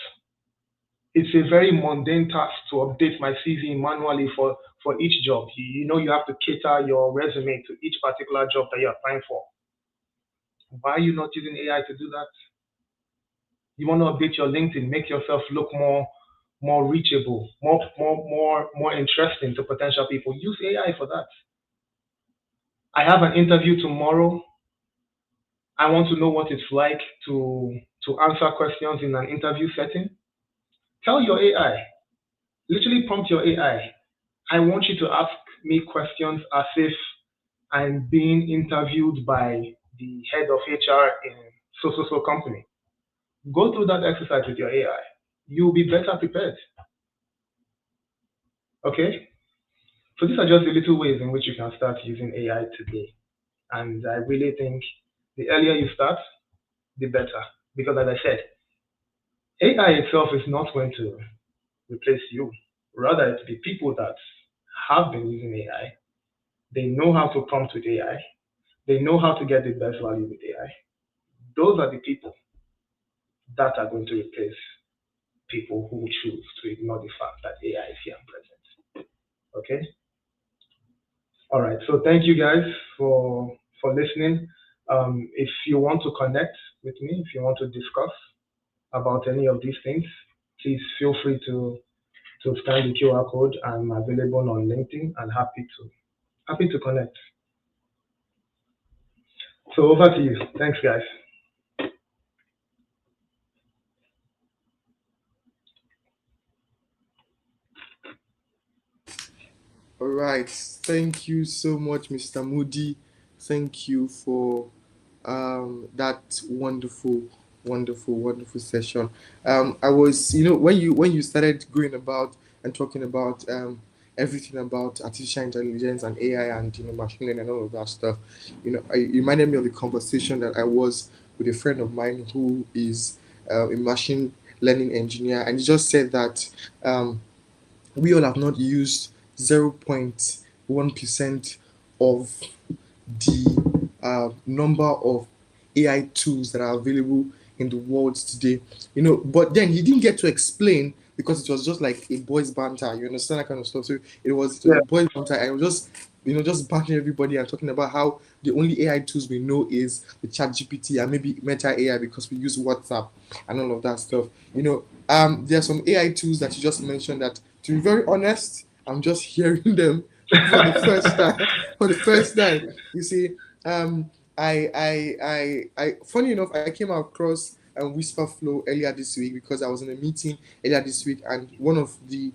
It's a very mundane task to update my CV manually for each job. You know you have to cater your resume to each particular job that you're applying for. Why are you not using AI to do that? You want to update your LinkedIn, make yourself look more reachable, more interesting to potential people. Use AI for that. I have an interview tomorrow. I want to know what it's like to answer questions in an interview setting. Tell your AI, literally prompt your AI. I want you to ask me questions as if I'm being interviewed by the head of HR in so company. Go through that exercise with your AI. You'll be better prepared. Okay? So these are just the little ways in which you can start using AI today. And I really think the earlier you start, the better. Because as I said, AI itself is not going to replace you. Rather, it's the people that have been using AI. They know how to prompt with AI. They know how to get the best value with AI. Those are the people that are going to replace people who choose to ignore the fact that AI is here and present. Okay? All right. So thank you guys for listening. If you want to connect with me, if you want to discuss about any of these things, please feel free to scan the QR code. I'm available on LinkedIn and happy to connect. So over to you. Thanks, guys. All right. Thank you so much, Mr. Moody. Thank you for that wonderful session. I was, when you started going about and talking about everything about artificial intelligence and AI and machine learning and all of that stuff, it reminded me of the conversation that I was with a friend of mine who is a machine learning engineer, and he just said that we all have not used 0.1% of the number of AI tools that are available in the world today. But then he didn't get to explain because it was just like a boys' banter. You understand that kind of stuff. So it was Yeah. a boys' banter, and it was just bantering everybody and talking about how the only AI tools we know is the Chat GPT and maybe Meta AI because we use WhatsApp and all of that stuff. There are some AI tools that you just mentioned that, to be very honest, I'm just hearing them for the first time. For the first time, you see, funny enough, I came across Whisper Flow earlier this week because I was in a meeting earlier this week, and one of the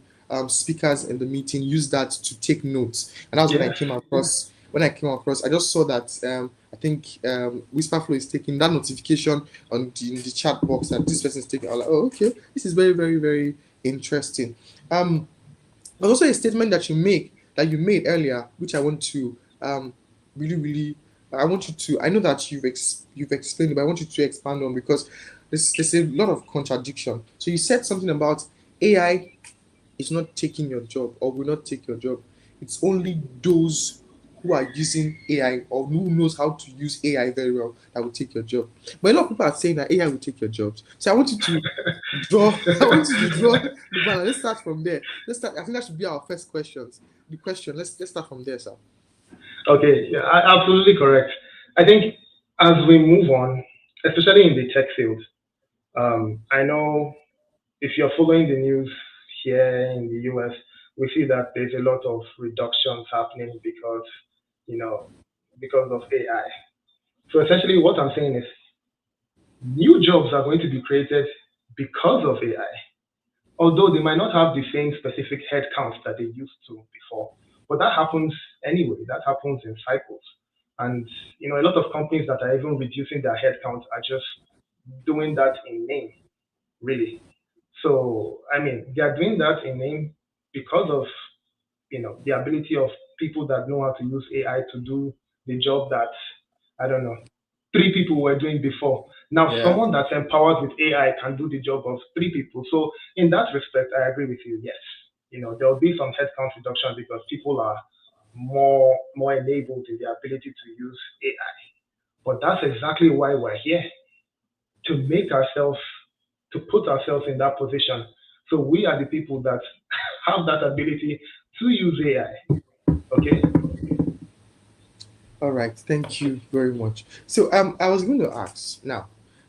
speakers in the meeting used that to take notes, and that was when I Yes. came across. When I came across, I just saw that I think Whisper Flow is taking that notification in the chat box that this person is taking. I was like, oh, okay, this is very, very, very interesting. Um, there's also a statement that you made earlier, which I want to really, really. I want you to. I know that you've explained it, but I want you to expand on because there's a lot of contradiction. So you said something about AI is not taking your job or will not take your job. It's only those who are using AI or who knows how to use AI very well that will take your job. But a lot of people are saying that AI will take your jobs. So I want you to draw. I want you to draw the balance. Let's start from there. Let's start. I think that should be our first questions. The question. Let's start from there, sir. Okay. Yeah, absolutely correct. I think as we move on, especially in the tech field, I know if you're following the news here in the US, we see that there's a lot of reductions happening you know, because of AI. So essentially, what I'm saying is new jobs are going to be created because of AI. although they might not have the same specific head count that they used to before. But that happens anyway. That happens in cycles. And a lot of companies that are even reducing their head count are just doing that in name, really. So I mean, they are doing that in name because of the ability of people that know how to use AI to do the job that, I don't know, three people were doing before. Now Yeah. someone that's empowered with AI can do the job of three people. So in that respect, I agree with you. Yes, there will be some headcount reduction because people are more enabled in the ability to use AI. But that's exactly why we're here, to make ourselves, to put ourselves in that position. So we are the people that have that ability to use AI. Okay? All right. Thank you very much. So I was going to ask now.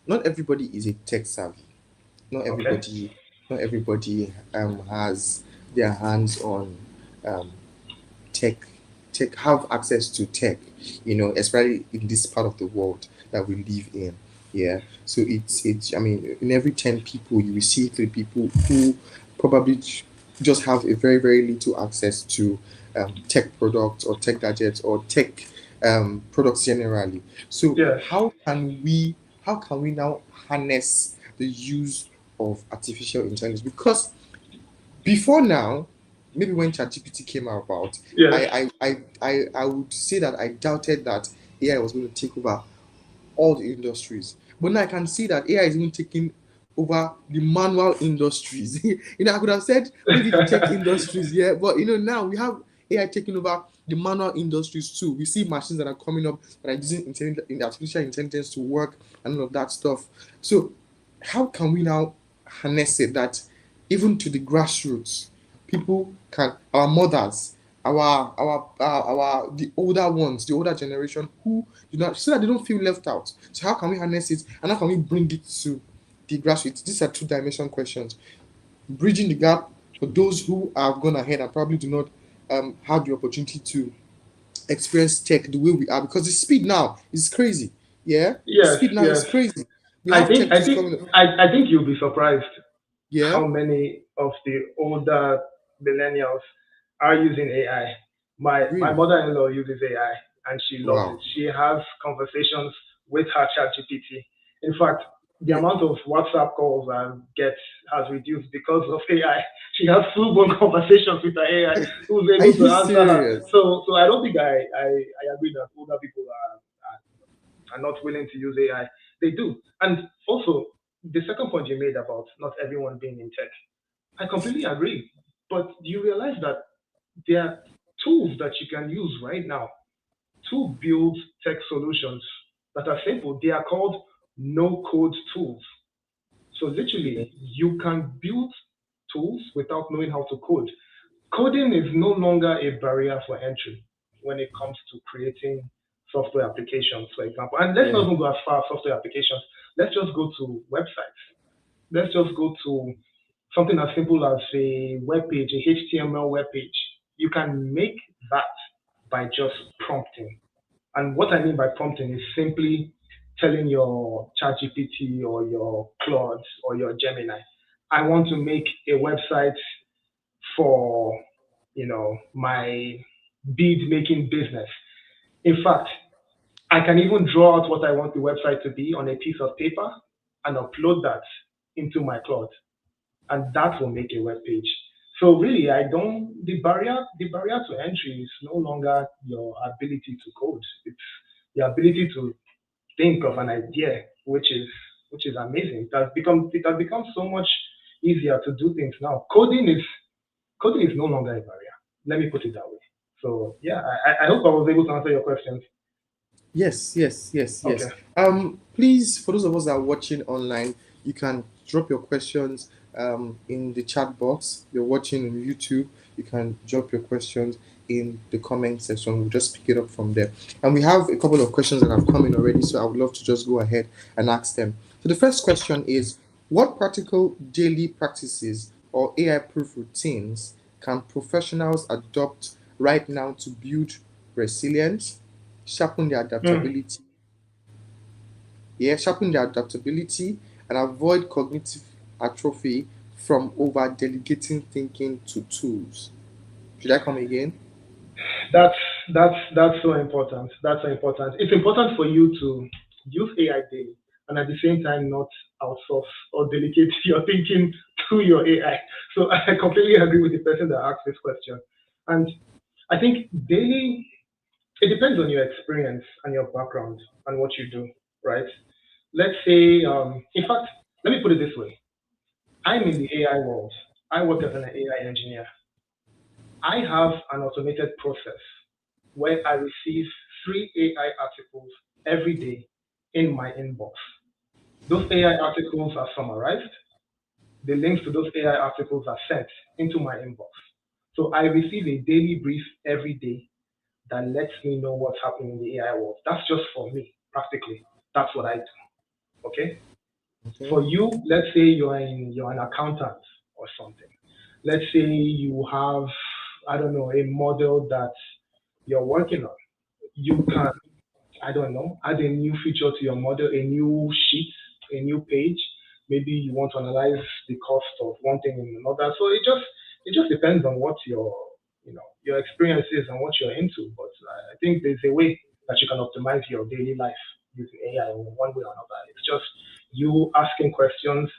Not everybody is a tech savvy. Not Okay? everybody. Not everybody has their hands on um tech have access to tech, especially in this part of the world that we live in. Yeah. So it's I mean, in every 10 people you will see 3 people who probably just have a very, very little access to tech products or tech gadgets or tech products generally. So Yes. how can we now harness the use of artificial intelligence? Because before now, maybe when ChatGPT came about, Yes. I would say that I doubted that AI was going to take over all the industries. But now I can see that AI is even taking over the manual industries. I could have said maybe the tech industries, yeah, but now we have AI taking over the manual industries too. We see machines that are coming up that are using in artificial intelligence to work and all of that stuff. So, how can we now harness it that even to the grassroots, people can, our mothers, our the older ones, the older generation who do not, so that they don't feel left out. So how can we harness it and how can we bring it to the grassroots? These are two-dimension questions. Bridging the gap for those who have gone ahead and probably do not have the opportunity to experience tech the way we are, because the speed now is crazy. Yeah, the Yes. speed now Yes. is crazy. We I have think tech I just think coming up. I think you'll be surprised Yeah, how many of the older millennials are using AI. My really. mother-in-law uses AI and she loves it. Wow. She has conversations with her chat GPT. In fact, the Yeah. amount of WhatsApp calls I get has reduced because of AI. She has full-blown conversations with her AI who's Are able to you answer her. serious? So I don't think I agree that older people are not willing to use AI. They do. And also, the second point you made about not everyone being in tech, I completely agree. But do you realize that there are tools that you can use right now to build tech solutions that are simple? They are called no code tools. So Yeah. literally, you can build tools without knowing how to code. Coding is no longer a barrier for entry when it comes to creating software applications, for example. And let's not Yeah. even go as far as software applications. Let's just go to websites. Let's just go to something as simple as a web page, a HTML web page. You can make that by just prompting. And what I mean by prompting is simply telling your ChatGPT or your Claude or your Gemini, I want to make a website for my bead making business. In fact, I can even draw out what I want the website to be on a piece of paper and upload that into my cloud, and that will make a web page. So really, I don't. The barrier to entry is no longer your ability to code. It's the ability to think of an idea, which is amazing. It has become so much easier to do things now. Coding is no longer a barrier. Let me put it that way. So yeah, I hope I was able to answer your questions. Yes, yes, yes, Okay. yes. Please, for those of us that are watching online, you can drop your questions in the chat box. You're watching on YouTube, you can drop your questions in the comment section. We'll just pick it up from there. And we have a couple of questions that have come in already, so I would love to just go ahead and ask them. So the first question is, what practical daily practices or AI-proof routines can professionals adopt right now to build resilience, sharpen their Hmm. adaptability, yeah, sharpen their adaptability and avoid cognitive atrophy from over delegating thinking to tools. Should I come again? That's that's so important. That's so important. It's important for you to use AI daily and at the same time not outsource or delegate your thinking to your AI. So I completely agree with the person that asked this question. And I think daily it depends on your experience and your background and what you do, right? Let's say, in fact, let me put it this way. I'm in the AI world. I work as an AI engineer. I have an automated process where I receive 3 AI articles every day in my inbox. Those AI articles are summarized. The links to those AI articles are sent into my inbox. So I receive a daily brief every day that lets me know what's happening in the AI world. That's just for me, practically. That's what I do. Okay. Okay. For you, let's say you're an accountant or something. Let's say you have, I don't know, a model that you're working on. You can, I don't know, add a new feature to your model, a new sheet, a new page. Maybe you want to analyze the cost of one thing and another. So it just depends on what your experience is and what you're into. But I think there's a way that you can optimize your daily life using AI in one way or another. It's just you asking questions.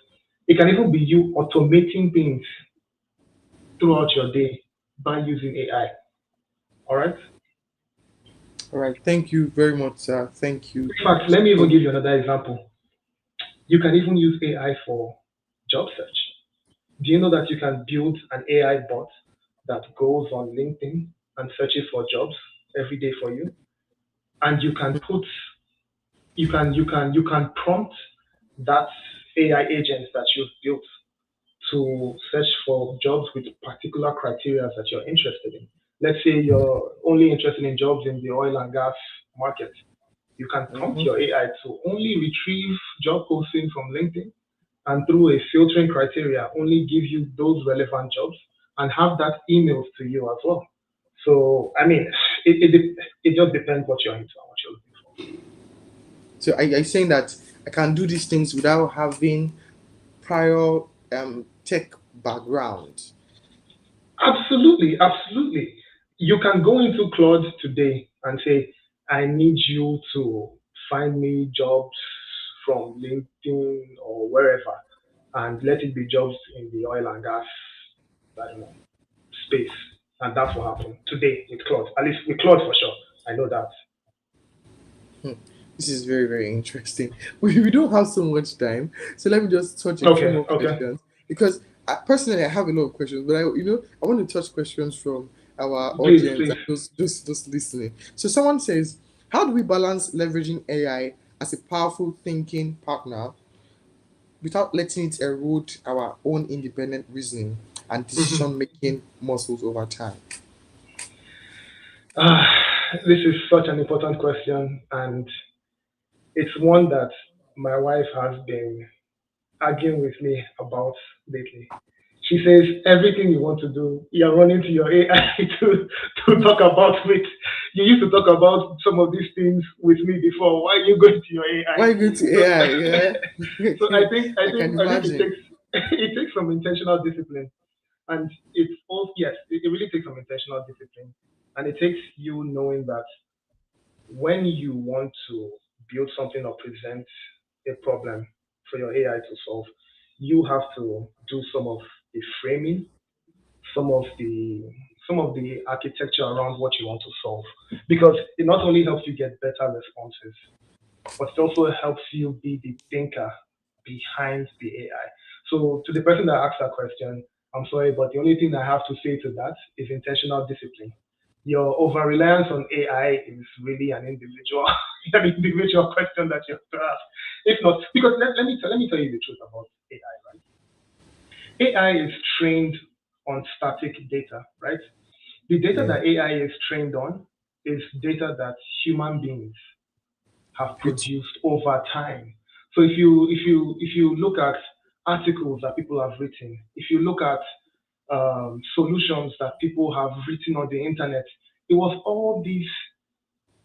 It can even be you automating things throughout your day by using AI. All right. All right. Thank you very much, sir. Thank you. In fact, let me even give you another example. You can even use AI for job search. Do you know that you can build an AI bot that goes on LinkedIn and searches for jobs every day for you? And you can prompt that AI agent that you've built to search for jobs with particular criteria that you're interested in. Let's say you're only interested in jobs in the oil and gas market. You can prompt Mm-hmm. your AI to only retrieve job postings from LinkedIn and through a filtering criteria only give you those relevant jobs and have that emailed to you as well. So I mean, it just depends what you're into and what you're looking for. So are you saying that I can do these things without having prior tech background? Absolutely, absolutely. You can go into Claude today and say, I need you to find me jobs from LinkedIn or wherever, and let it be jobs in the oil and gas, I don't know, space. And that's what happened today with Claude. At least with Claude for sure. I know that. Hmm. This is very, very interesting. We don't have so much time, so let me just touch a few Okay, more okay. questions because personally I have a lot of questions, but I want to touch questions from our Please, audience please. and those listening. So someone says, how do we balance leveraging AI as a powerful thinking partner without letting it erode our own independent reasoning and Mhm. decision making muscles over time? Ah, this is such an important question, and it's one that my wife has been arguing with me about lately. She says everything you want to do, you're running to your AI to talk about with. You used to talk about some of these things with me before. Why are you going to your AI? Why are you going to So, AI? Yeah, so I think I I think can I think it imagine. takes it takes some intentional discipline, and it's all yes, it really takes some intentional discipline, and it takes you knowing that when you want to build something or present a problem for your AI to solve, you have to do some of the framing, some of the some of the architecture around what you want to solve. Because it not only helps you get better responses, but it also helps you be the thinker behind the AI. So to the person that asked that question, I'm sorry, but the only thing I have to say to that is intentional discipline. Your over reliance on AI is really an individual question that you have to ask. If not, because let me tell you the truth about AI, right? AI is trained on static data, right? The data Yeah, that AI is trained on is data that human beings have pretty. produced over time. So if you look at articles that people have written, if you look at solutions that people have written on the internet, it was all these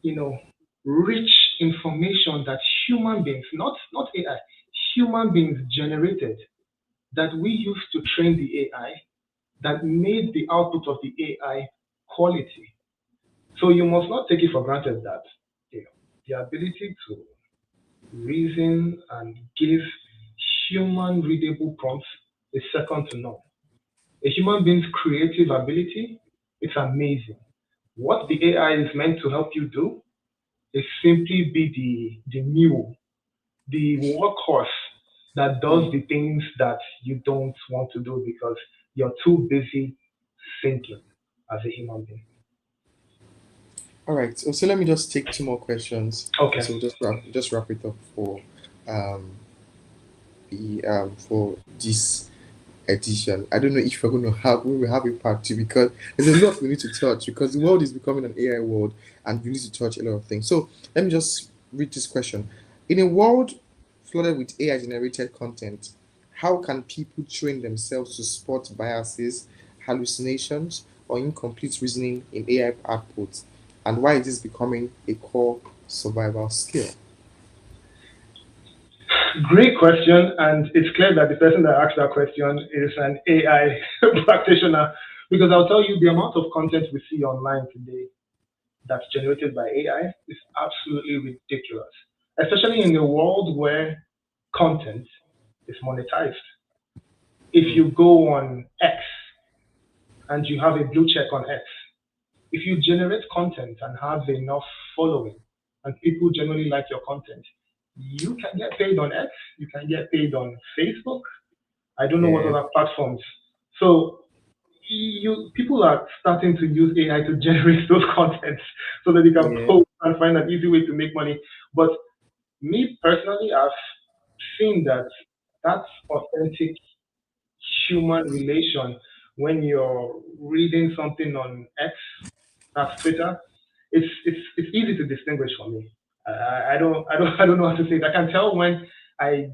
you know rich information that human beings, not AI, human beings generated that we use to train the AI that made the output of the AI quality. So you must not take it for granted that you know the ability to reason and give human readable prompts is second to none. A human being's creative ability, it's amazing. What the AI is meant to help you do is simply be the mule, the workhorse that does Mm. the things that you don't want to do because you're too busy thinking as a human being. All right. So let me just take two more questions, and Okay. so we'll just wrap it up um for this edition. I don't know if we will have a part two because there's a lot we need to touch because the world is becoming an AI world and we need to touch a lot of things. So let me just read this question. In a world flooded with AI generated content, how can people train themselves to spot biases, hallucinations, or incomplete reasoning in AI outputs? And why is this becoming a core survival skill? Great question, and it's clear that the person that asked that question is an AI practitioner because I'll tell you the amount of content we see online today that's generated by AI is absolutely ridiculous, especially in a world where content is monetized. If Mm, you go on X and you have a blue check on X, if you generate content and have enough following and people generally like your content, you can get paid on X, you can get paid on Facebook. I don't know what yeah, other platforms. So you people are starting to use AI to generate those contents so that they can yeah, post and find an easy way to make money. But me personally, I've seen that that's authentic human relation when you're reading something on X, that's Twitter. It's easy to distinguish for me. I don't know how to say it. I can tell when I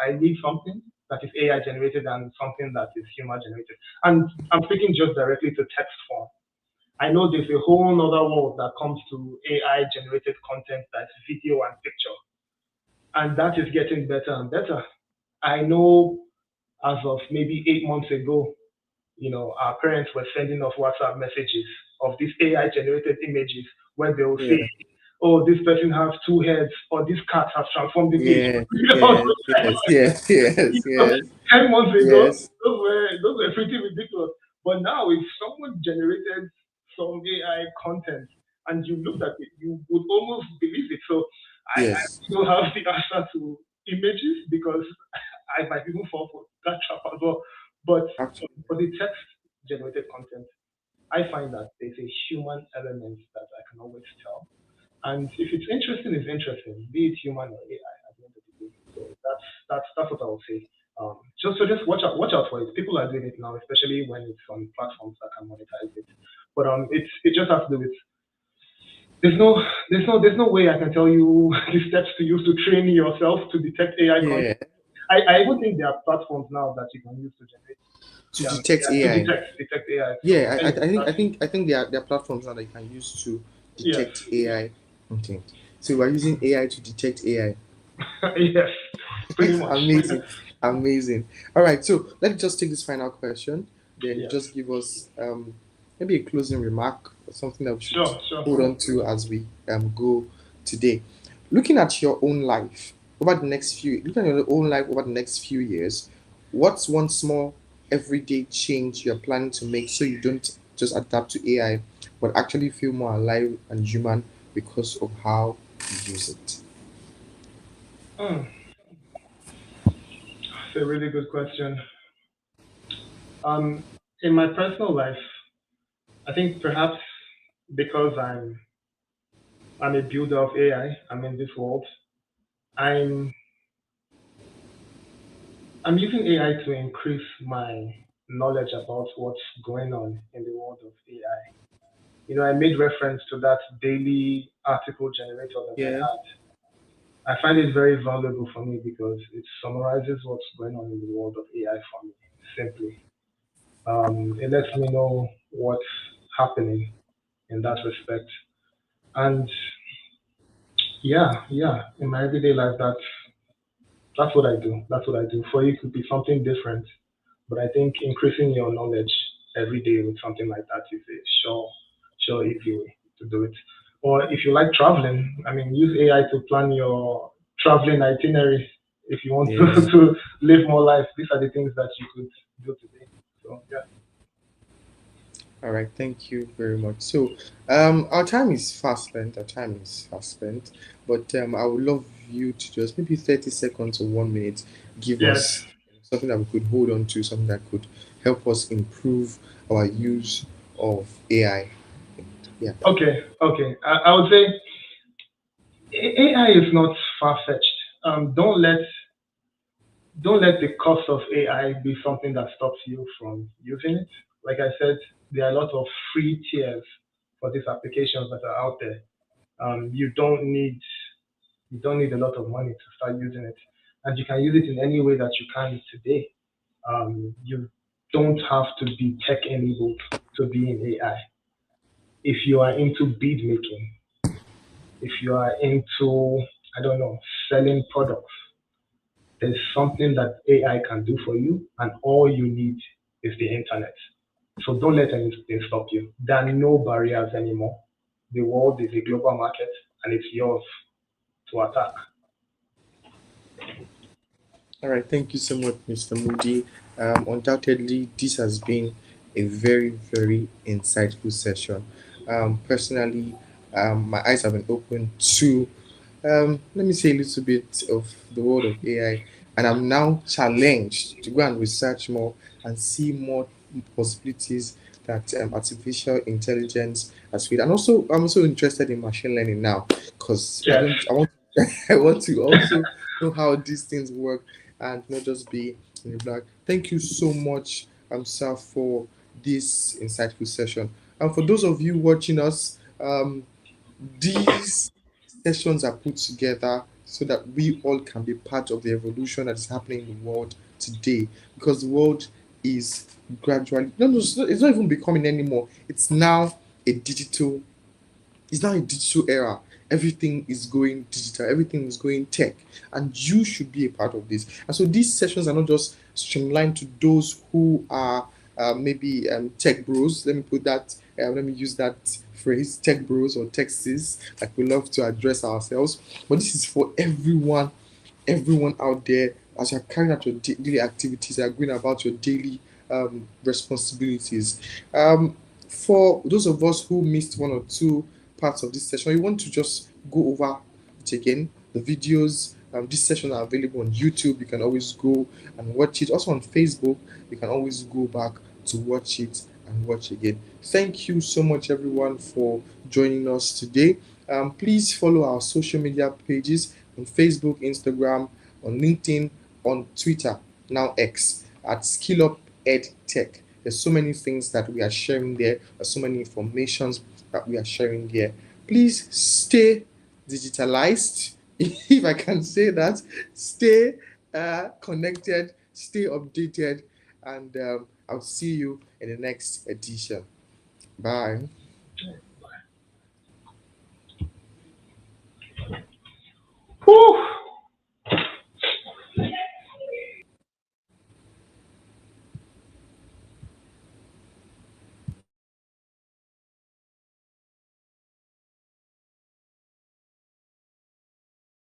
read something that is AI generated and something that is human generated. And I'm speaking just directly to text form. I know there's a whole other world that comes to AI generated content that's video and picture, and that is getting better and better. I know as of maybe 8 months ago, our parents were sending us WhatsApp messages of these AI generated images where they will say, yeah. oh, this person has two heads, or this cat has transformed into a Yeah, human. yes, yes, yes, yes, You know, yes, 10 months ago, yes, those were pretty ridiculous. But now, if someone generated some AI content and you looked at it, you would almost believe it. So I yes. don't have the answer to images because I might even fall for that trap as well. But Actually, for the text generated content, I find that there's a human element that I can always tell. And if it's interesting, it's interesting, be it human or AI at the end of the day. So that's what I would say. So just watch out for it. People are doing it now, especially when it's on platforms that can monetize it. But it just has to do with there's no way I can tell you the steps to use to train yourself to detect AI content. yeah. I even think there are platforms now that you can use to generate To detect AI. detect AI. So Yeah, I anyway, think I that's think I think there are platforms now that you can use to yes, detect AI content. So we're using AI to detect AI. yes, pretty much. Amazing, amazing. All right, so let's just take this final question. Then you Yes, just give us maybe a closing remark or something that we should sure, sure. hold on to as we go today. Looking at your own life looking at your own life over the next few years, what's one small everyday change you're planning to make so you don't just adapt to AI, but actually feel more alive and human because of how you use it? Hmm, that's a really good question. Um, in my personal life, I think perhaps because I'm a builder of AI, I'm in this world. I'm I'm using AI to increase my knowledge about what's going on in the world of AI. I made reference to that daily article generator that I Yeah. had. I find it very valuable for me because it summarizes what's going on in the world of AI for me simply. It lets me know what's happening in that respect. And yeah, in my everyday life, That's what I do. That's what I do. For you, it could be something different, but I think increasing your knowledge every day with something like that is a sure easy way to do it. Or if you like traveling, I mean, use AI to plan your traveling itinerary. If you want to, Yes. to live more life, these are the things that you could do today. So yeah. All right, thank you very much. So, our time is fast spent. Our time is fast spent, but I would love you to just maybe 30 seconds or 1 minute give Yes. us something that we could hold on to, something that could help us improve our use of AI. Yeah. Okay. I would say AI is not far fetched. Don't let the cost of AI be something that stops you from using it. Like I said, there are a lot of free tiers for these applications that are out there. You don't need a lot of money to start using it, and you can use it in any way that you can today. You don't have to be tech enabled to be in AI. If you are into bead making, if you are into, I don't know, selling products, there's something that AI can do for you, and all you need is the internet. So don't let anything stop you. There are no barriers anymore. The world is a global market, and it's yours to attack. All right, thank you so much, Mr. Moody. Undoubtedly, this has been a very, very insightful session. Personally, my eyes have been opened to, let me say, a little bit of the world of AI, and I'm now challenged to go and research more and see more possibilities that artificial intelligence has created. And also, I'm also interested in machine learning now because I Yes. don't, I want, I want to also know how these things work and not just be in the black. Thank you so much, sir, for this insightful session. And for those of you watching us, these sessions are put together so that we all can be part of the evolution that is happening in the world today. Because the world is gradually, no, it's not even becoming anymore. It's now a digital era. Everything is going digital, everything is going tech, and you should be a part of this. And so these sessions are not just streamlined to those who are maybe tech bros. Let me use that phrase, tech bros or techies, like we love to address ourselves. But this is for everyone out there as you're carrying out your daily activities, you're going about your daily responsibilities. For those of us who missed one or two parts of this session, you want to just go over it again. The videos, this session are available on YouTube. You can always go and watch it. Also on Facebook, you can always go back to watch it and watch again. Thank you so much, everyone, for joining us today. Please follow our social media pages on Facebook, Instagram, on LinkedIn, on Twitter, now X, at Skill Up Ed Tech. There's so many things that we are sharing there. There's so many informations that we are sharing there. Please stay digitalized, if I can say that. Stay connected, stay updated, and I'll see you in the next edition. Bye.